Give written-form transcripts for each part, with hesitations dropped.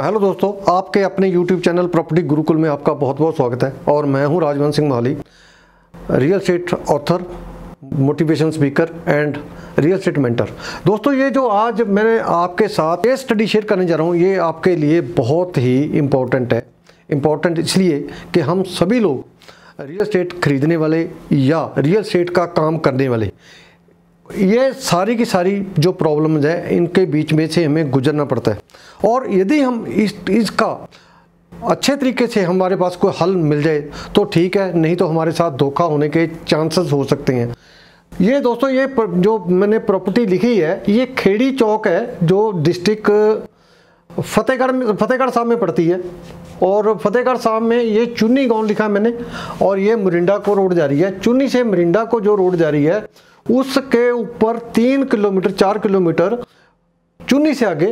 Hello दोस्तों, आपके अपने YouTube चैनल प्रॉपर्टी गुरुकुल में आपका बहुत बहुत स्वागत है। और मैं हूं Rajvansh Singh Mali, real estate author, motivation speaker and real estate mentor. दोस्तों, ये जो आज मैंने आपके साथ केस स्टडी शेयर करने जा रहा हूं, ये आपके लिए बहुत ही इम्पोर्टेंट है। इम्पोर्टेंट इसलिए कि हम सभी लोग रियल एस्टेट खरीदने वाले या रियल एस्टेट का काम करने वाले, ये सारी की सारी जो प्रॉब्लम्स है इनके बीच में से हमें गुजरना पड़ता है। और यदि हम इसका अच्छे तरीके से हमारे पास कोई हल मिल जाए तो ठीक है, नहीं तो हमारे साथ धोखा होने के चांसेस हो सकते हैं। ये दोस्तों, ये जो मैंने प्रॉपर्टी लिखी है, ये खेड़ी चौक है जो डिस्ट्रिक्ट फतेहगढ़ साहब में पड़ती है। और फतेहगढ़ साहब में ये चुन्नी गाँव लिखा है मैंने, और ये मोरिंडा को रोड जा रही है। चुन्नी से मोरिंडा को जो रोड जा रही है उसके ऊपर 3 किलोमीटर 4 किलोमीटर चुन्नी से आगे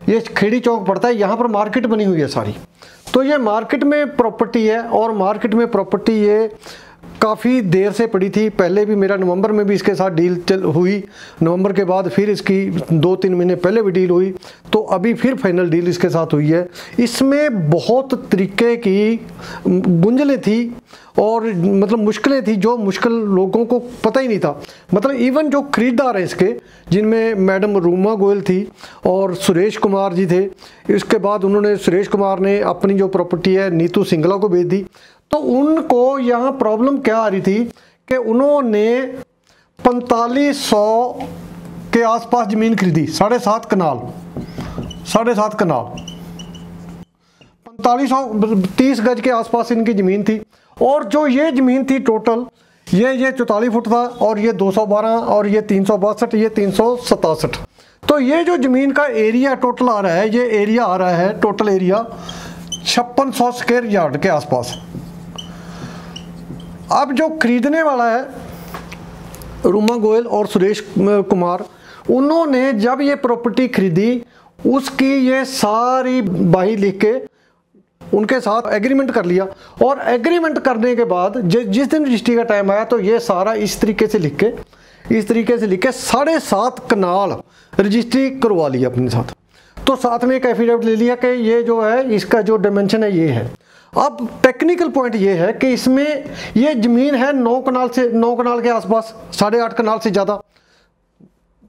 ये खेड़ी चौक पड़ता है। यहाँ पर मार्केट बनी हुई है सारी। तो ये मार्केट में प्रॉपर्टी है, और मार्केट में प्रॉपर्टी ये काफ़ी देर से पड़ी थी। पहले भी मेरा नवंबर में भी इसके साथ डील हुई, नवंबर के बाद फिर इसकी 2-3 महीने पहले भी डील हुई, तो अभी फिर फाइनल डील इसके साथ हुई है। इसमें बहुत तरीके की गुंजलें थी और मतलब मुश्किलें थी, जो मुश्किल लोगों को पता ही नहीं था। मतलब इवन जो खरीदार हैं इसके, जिनमें मैडम रूमा गोयल थी और सुरेश कुमार जी थे। इसके बाद उन्होंने, सुरेश कुमार ने अपनी जो प्रॉपर्टी है नीतू सिंगला को बेच दी। तो उनको यहाँ प्रॉब्लम क्या आ रही थी कि उन्होंने 4500 के आसपास ज़मीन खरीदी, 7.5 कनाल 4530 गज के आसपास इनकी ज़मीन थी। और जो ये ज़मीन थी टोटल, ये 44 फुट था, और ये 212, और ये 362, ये 367। तो ये जो ज़मीन का एरिया टोटल आ रहा है, ये एरिया आ रहा है टोटल एरिया 5600 स्क्वायर यार्ड के आसपास। अब जो खरीदने वाला है रूमा गोयल और सुरेश कुमार, उन्होंने जब ये प्रॉपर्टी खरीदी उसकी ये सारी बाही लिख के उनके साथ एग्रीमेंट कर लिया। और एग्रीमेंट करने के बाद जिस दिन रजिस्ट्री का टाइम आया तो ये सारा इस तरीके से लिख के 7.5 कनाल रजिस्ट्री करवा ली अपने साथ। तो साथ में एक एफिडेविट ले लिया कि ये जो है इसका जो डायमेंशन है ये है। अब टेक्निकल पॉइंट ये है कि इसमें ये ज़मीन है 9 कनाल के आसपास, 8.5 कनाल से ज़्यादा,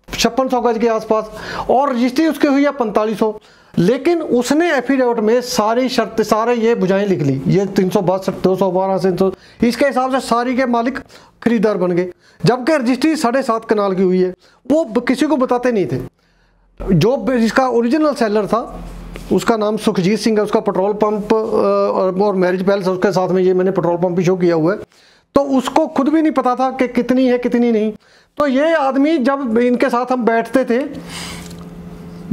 5600 गज के आसपास, और रजिस्ट्री उसकी हुई है 4500। लेकिन उसने एफिडेविट में सारी शर्त, सारे ये बुझाएं लिख ली, ये 362, 212 से इसके हिसाब से सारी के मालिक खरीदार बन गए। जबकि रजिस्ट्री 7.5 कनाल की हुई है, वो किसी को बताते नहीं थे। जो इसका ओरिजिनल सेलर था उसका नाम सुखजीत सिंह है, उसका पेट्रोल पंप और मैरिज पैलेस है उसके साथ में, ये मैंने पेट्रोल पंप भी शो किया हुआ है। तो उसको खुद भी नहीं पता था कि कितनी है कितनी नहीं। तो ये आदमी, जब इनके साथ हम बैठते थे,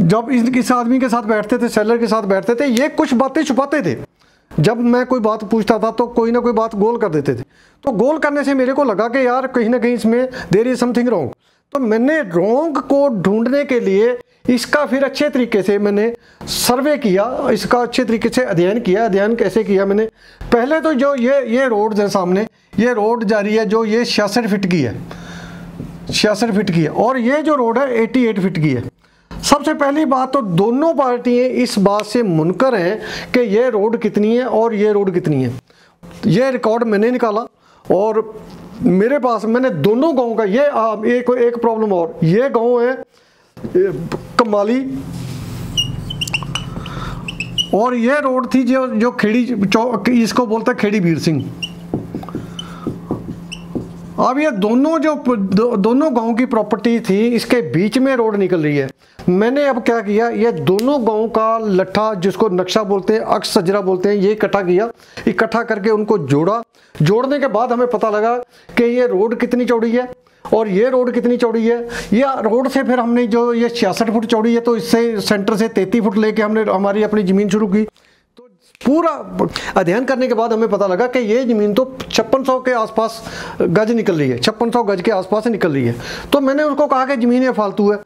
जब इस आदमी के साथ बैठते थे, सेलर के साथ बैठते थे, ये कुछ बातें छुपाते थे। जब मैं कोई बात पूछता था तो कोई ना कोई बात गोल कर देते थे। तो गोल करने से मेरे को लगा कि यार कहीं ना कहीं इसमें देयर इज समथिंग रॉन्ग। तो मैंने रॉन्ग को ढूंढने के लिए इसका फिर अच्छे तरीके से मैंने सर्वे किया, इसका अच्छे तरीके से अध्ययन किया। अध्ययन कैसे किया मैंने? पहले तो जो ये रोड है सामने, ये रोड जा रही है जो ये 66 फीट की है, 66 फीट की है, और ये जो रोड है 88 फीट की है। सबसे पहली बात तो दोनों पार्टियां इस बात से मुनकर हैं कि ये रोड कितनी है और ये रोड कितनी है। ये रिकॉर्ड मैंने निकाला और मेरे पास मैंने दोनों गाँव का, ये एक प्रॉब्लम और, ये गाँव है कमाली, और ये रोड थी जो खेड़ी चौक, इसको बोलता है खेड़ी वीर सिंह। अब ये दोनों गांव की प्रॉपर्टी थी, इसके बीच में रोड निकल रही है। मैंने अब क्या किया, ये दोनों गांव का लट्ठा, जिसको नक्शा बोलते हैं, अक्स सजरा बोलते हैं, ये इकट्ठा किया। इकट्ठा करके उनको जोड़ा। जोड़ने के बाद हमें पता लगा कि ये रोड कितनी चौड़ी है और ये रोड कितनी चौड़ी है। या रोड से फिर हमने जो ये 66 फुट चौड़ी है, तो इससे सेंटर से 33 फुट लेके हमने हमारी अपनी ज़मीन शुरू की। तो पूरा अध्ययन करने के बाद हमें पता लगा कि ये ज़मीन तो 5600 के आसपास गज निकल रही है, 5600 गज के आसपास निकल रही है। तो मैंने उसको कहा कि ज़मीन ये फालतू है।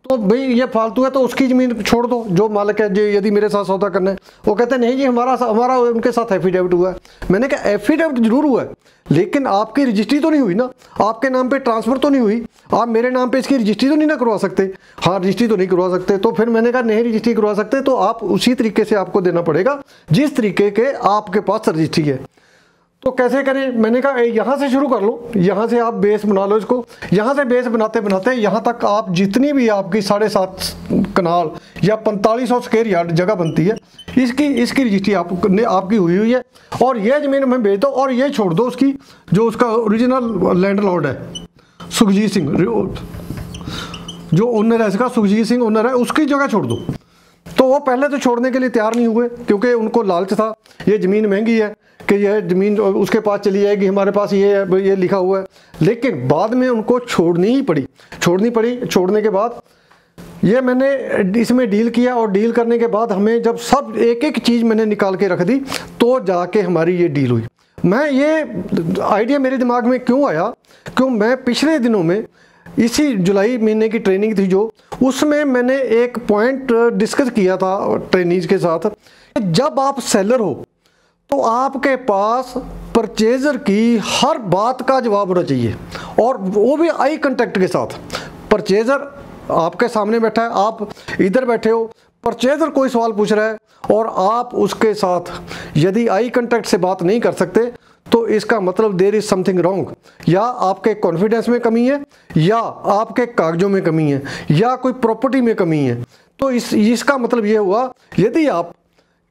तो भाई ये फालतू है तो उसकी ज़मीन छोड़ दो, जो मालिक है जो यदि मेरे साथ सौदा करना है। वो कहते हैं नहीं जी हमारा उनके साथ एफिडेविट हुआ है। मैंने कहा एफिडेविट जरूर हुआ है, लेकिन आपकी रजिस्ट्री तो नहीं हुई ना, आपके नाम पे ट्रांसफ़र तो नहीं हुई, आप मेरे नाम पे इसकी रजिस्ट्री तो नहीं ना करवा सकते। हाँ रजिस्ट्री तो नहीं करवा सकते। तो फिर मैंने कहा नहीं रजिस्ट्री करवा सकते तो आप उसी तरीके से आपको देना पड़ेगा जिस तरीके के आपके पास रजिस्ट्री है। तो कैसे करें? मैंने कहा यहाँ से शुरू कर लो, यहाँ से आप बेस बना लो इसको। यहाँ से बेस बनाते बनाते यहाँ तक आप जितनी भी आपकी 7.5 कनाल या 4500 स्क्वायर यार्ड जगह बनती है इसकी रजिस्ट्री आपकी हुई है, और ये ज़मीन हमें बेच दो और ये छोड़ दो उसकी जो उसका ओरिजिनल लैंडलॉर्ड है सुखजीत सिंह, जो ओनर है इसका सुखजीत सिंह ओनर है, उसकी जगह छोड़ दो। तो वो पहले तो छोड़ने के लिए तैयार नहीं हुए क्योंकि उनको लालच था, ये ज़मीन महंगी है कि यह ज़मीन उसके पास चली जाएगी, हमारे पास ये लिखा हुआ है। लेकिन बाद में उनको छोड़नी पड़ी। छोड़ने के बाद ये मैंने इसमें डील किया, और डील करने के बाद हमें जब सब एक एक चीज़ मैंने निकाल के रख दी तो जाके हमारी ये डील हुई। मैं ये आइडिया मेरे दिमाग में क्यों आया, क्यों मैं पिछले दिनों में इसी जुलाई महीने की ट्रेनिंग थी जो, उसमें मैंने एक पॉइंट डिस्कस किया था ट्रेनीज के साथ। जब आप सेलर हो तो आपके पास परचेजर की हर बात का जवाब होना चाहिए, और वो भी आई कांटेक्ट के साथ। परचेजर आपके सामने बैठा है, आप इधर बैठे हो, परचेजर कोई सवाल पूछ रहा है और आप उसके साथ यदि आई कांटेक्ट से बात नहीं कर सकते तो इसका मतलब देयर इज समथिंग रॉन्ग। या आपके कॉन्फिडेंस में कमी है, या आपके कागजों में कमी है, या कोई प्रॉपर्टी में कमी है। तो इसका मतलब ये हुआ यदि आप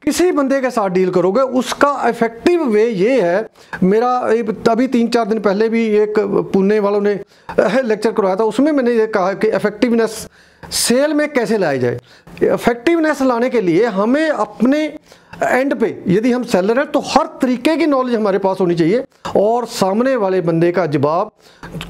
किसी बंदे के साथ डील करोगे उसका इफेक्टिव वे ये है। मेरा अभी 3-4 दिन पहले भी एक पुणे वालों ने लेक्चर करवाया था, उसमें मैंने ये कहा कि इफेक्टिवनेस सेल में कैसे लाया जाए। इफेक्टिवनेस लाने के लिए हमें अपने एंड पे यदि हम सेलर हैं तो हर तरीके की नॉलेज हमारे पास होनी चाहिए, और सामने वाले बंदे का जवाब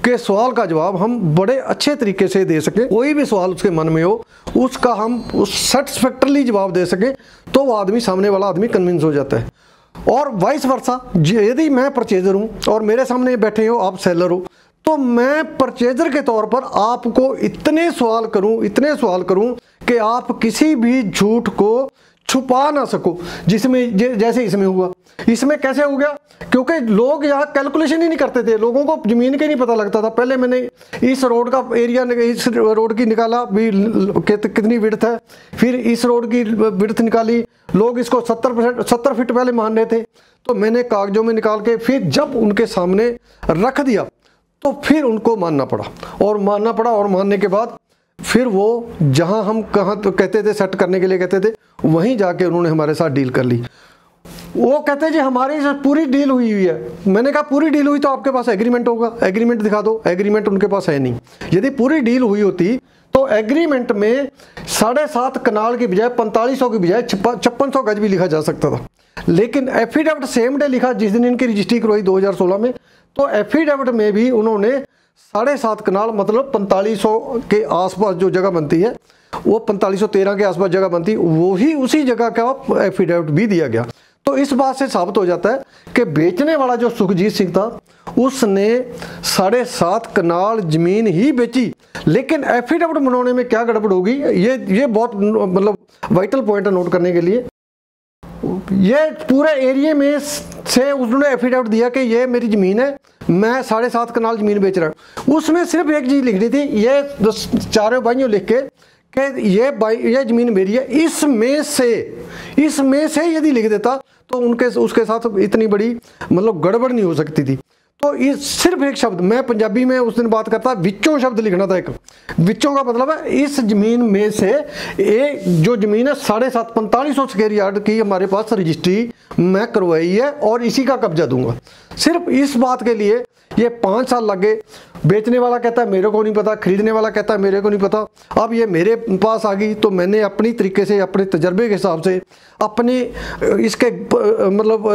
के सवाल का जवाब हम बड़े अच्छे तरीके से दे सकें। कोई भी सवाल उसके मन में हो उसका हम उस सेटिस्फैक्टरली जवाब दे सकें तो वो आदमी, सामने वाला आदमी कन्विंस हो जाता है। और वाइस वर्सा, यदि मैं परचेजर हूँ और मेरे सामने बैठे हो आप सेलर हो, तो मैं परचेजर के तौर पर आपको इतने सवाल करूं कि आप किसी भी झूठ को छुपा ना सको, जिसमें जैसे इसमें हुआ। इसमें कैसे हो गया? क्योंकि लोग यहाँ कैलकुलेशन ही नहीं करते थे, लोगों को ज़मीन का ही नहीं पता लगता था। पहले मैंने इस रोड का एरिया, इस रोड की निकाला भी कितनी विड्थ है, फिर इस रोड की विड्थ निकाली। लोग इसको 70 फीट पहले मान रहे थे, तो मैंने कागजों में निकाल के फिर जब उनके सामने रख दिया तो फिर उनको मानना पड़ा, और मानने के बाद फिर वो जहां हम कहाँ तो कहते थे सेट करने के लिए कहते थे, वहीं जाके उन्होंने हमारे साथ डील कर ली। वो कहते जी हमारी पूरी डील हुई है। मैंने कहा पूरी डील हुई तो आपके पास एग्रीमेंट होगा, एग्रीमेंट दिखा दो। एग्रीमेंट उनके पास है नहीं। यदि पूरी डील हुई होती तो एग्रीमेंट में 7.5 कनाल की बजाय 4500 की बजाय 5600 गज भी लिखा जा सकता था। लेकिन एफिडेविट सेम डे लिखा जिस दिन इनकी रजिस्ट्री करवाई 2016 में, तो एफिडेविट में भी उन्होंने 7.5 कनाल मतलब 4500 के आसपास जो जगह बनती है, वो 4513 के आसपास जगह बनती, वही उसी जगह का एफिडेविट भी दिया गया। तो इस बात से साबित हो जाता है कि बेचने वाला जो सुखजीत सिंह था उसने 7.5 कनाल जमीन ही बेची। लेकिन एफिडेविट बनाने में क्या गड़बड़ होगी, ये बहुत मतलब वाइटल पॉइंट है नोट करने के लिए। ये पूरे एरिया में से उन्होंने एफिडेविट दिया कि ये मेरी ज़मीन है, मैं 7.5 कनाल ज़मीन बेच रहा हूँ। उसमें सिर्फ एक चीज़ लिखनी थी, ये चारों भाइयों लिख के कि ये ज़मीन मेरी है। इसमें से यदि लिख देता तो उसके साथ इतनी बड़ी मतलब गड़बड़ नहीं हो सकती थी। तो इस सिर्फ एक शब्द, मैं पंजाबी में उस दिन बात करता, विचों शब्द लिखना था। एक विचों का मतलब है इस ज़मीन में से एक जो ज़मीन है 7.5 4500 स्क्वायर यार्ड की हमारे पास रजिस्ट्री मैं करवाई है और इसी का कब्जा दूंगा। सिर्फ इस बात के लिए ये 5 साल लगे। बेचने वाला कहता है मेरे को नहीं पता, खरीदने वाला कहता है मेरे को नहीं पता। अब ये मेरे पास आ गई तो मैंने अपनी तरीके से, अपने तजर्बे के हिसाब से, अपने इसके मतलब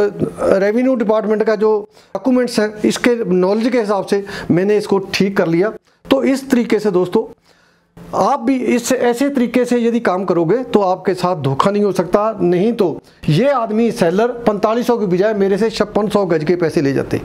रेवेन्यू डिपार्टमेंट का जो डॉक्यूमेंट्स है इसके नॉलेज के हिसाब से मैंने इसको ठीक कर लिया। तो इस तरीके से दोस्तों आप भी इस ऐसे तरीके से यदि काम करोगे तो आपके साथ धोखा नहीं हो सकता। नहीं तो ये आदमी सेलर 4500 के बजाय मेरे से 5600 गज के पैसे ले जाते,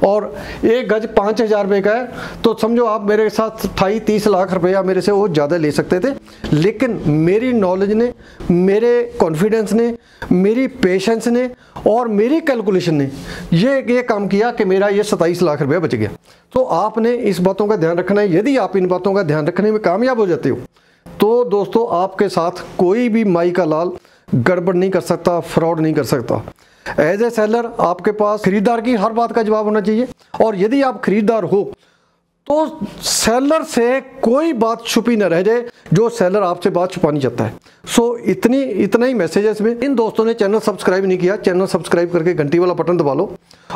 और एक गज 5000 रुपये का है, तो समझो आप मेरे साथ 28-30 लाख रुपया मेरे से वो ज़्यादा ले सकते थे। लेकिन मेरी नॉलेज ने, मेरे कॉन्फिडेंस ने, मेरी पेशेंस ने और मेरी कैलकुलेशन ने ये काम किया कि मेरा ये 27 लाख रुपया बच गया। तो आपने इस बातों का ध्यान रखना है। यदि आप इन बातों का ध्यान रखने में कामयाब हो जाते हो तो दोस्तों आपके साथ कोई भी माई का लाल गड़बड़ नहीं कर सकता, फ्रॉड नहीं कर सकता। एज ए सेलर आपके पास खरीदार की हर बात का जवाब होना चाहिए, और यदि आप खरीदार हो तो सेलर से कोई बात छुपी न रह जाए जो सेलर आपसे बात छुपानी चाहता है। सो इतना ही मैसेजेस में। इन दोस्तों ने चैनल सब्सक्राइब नहीं किया, चैनल सब्सक्राइब करके घंटी वाला बटन दबा लो,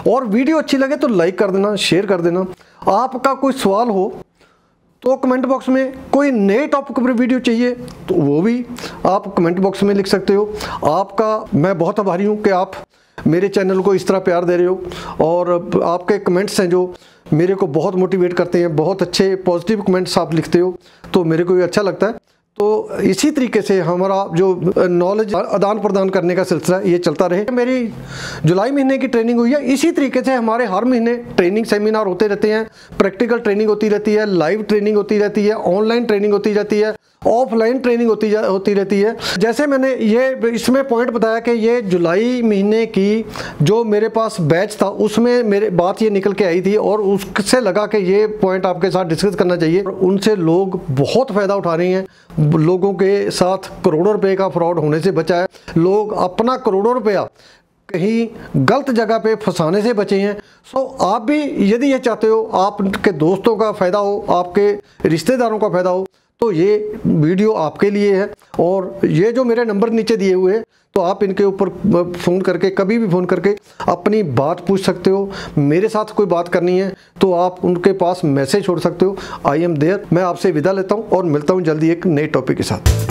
और वीडियो अच्छी लगे तो लाइक कर देना, शेयर कर देना। आपका कोई सवाल हो तो कमेंट बॉक्स में, कोई नए टॉपिक पर वीडियो चाहिए तो वो भी आप कमेंट बॉक्स में लिख सकते हो। आपका मैं बहुत आभारी हूँ कि आप मेरे चैनल को इस तरह प्यार दे रहे हो, और आपके कमेंट्स हैं जो मेरे को बहुत मोटिवेट करते हैं। बहुत अच्छे पॉजिटिव कमेंट्स आप लिखते हो तो मेरे को ये अच्छा लगता है। तो इसी तरीके से हमारा जो नॉलेज आदान प्रदान करने का सिलसिला ये चलता रहे। मेरी जुलाई महीने की ट्रेनिंग हुई है, इसी तरीके से हमारे हर महीने ट्रेनिंग सेमिनार होते रहते हैं, प्रैक्टिकल ट्रेनिंग होती रहती है, लाइव ट्रेनिंग होती रहती है, ऑनलाइन ट्रेनिंग होती रहती है, ऑफलाइन ट्रेनिंग होती रहती है। जैसे मैंने ये इसमें पॉइंट बताया कि ये जुलाई महीने की जो मेरे पास बैच था उसमें मेरे बात ये निकल के आई थी, और उससे लगा कि ये पॉइंट आपके साथ डिस्कस करना चाहिए। उनसे लोग बहुत फ़ायदा उठा रहे हैं, लोगों के साथ करोड़ों रुपए का फ्रॉड होने से बचा है, लोग अपना करोड़ों रुपया कहीं गलत जगह पे फंसाने से बचे हैं। सो आप भी यदि ये चाहते हो आपके दोस्तों का फ़ायदा हो, आपके रिश्तेदारों का फ़ायदा हो, तो ये वीडियो आपके लिए है। और ये जो मेरे नंबर नीचे दिए हुए हैं तो आप इनके ऊपर फ़ोन करके, कभी भी फ़ोन करके अपनी बात पूछ सकते हो। मेरे साथ कोई बात करनी है तो आप उनके पास मैसेज छोड़ सकते हो। I am there. मैं आपसे विदा लेता हूँ और मिलता हूँ जल्दी एक नए टॉपिक के साथ।